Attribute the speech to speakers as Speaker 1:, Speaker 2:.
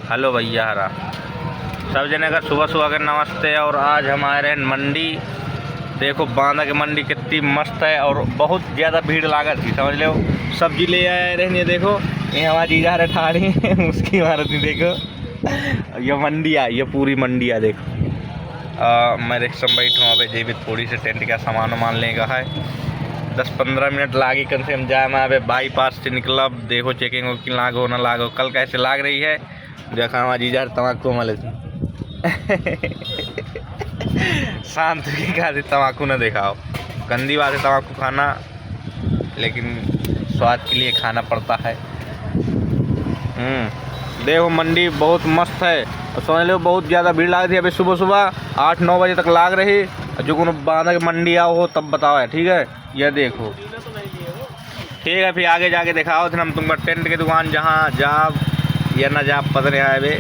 Speaker 1: Hello भैया हरा सब जने का सुबह सुबह के नमस्ते। और आज हम आए रहे मंडी। देखो बांदा की मंडी कितनी मस्त है और बहुत ज़्यादा भीड़ लागत थी, समझ लो। सब्जी ले आए रहे, देखो ये हमारी जीजा रहे ठाड़ी उसकी इमारत नहीं। देखो ये मंडी है, ये पूरी मंडी है। देखो मैं रिक्शा में बैठूँ, अभी जे भी थोड़ी सी टेंट का सामान वामान लेगा है। 10-15 मिनट लागी कम से कम जाए। मैं अभी बाईपास से निकला। देखो चेकिंग वोकिंग लागो ना लागो, कल कैसे लाग रही है देखा। हमारा जीजा तम्बाकू मले शांत की खाती तम्बाकू न दिखाओ। गंदी बात है तम्बाकू खाना, लेकिन स्वाद के लिए खाना पड़ता है। देखो मंडी बहुत मस्त है और समझ लो बहुत ज़्यादा भीड़ लग रही है। अभी सुबह सुबह 8-9 बजे तक लाग रही। जो को बांधा के मंडी आओ हो तब बताओ है, ठीक है। यह देखो ठीक है, फिर आगे जाके दिखाओ थे हम तुमको टेंट की दुकान, जहाँ जाब या ना जाब पता नहीं आए बे।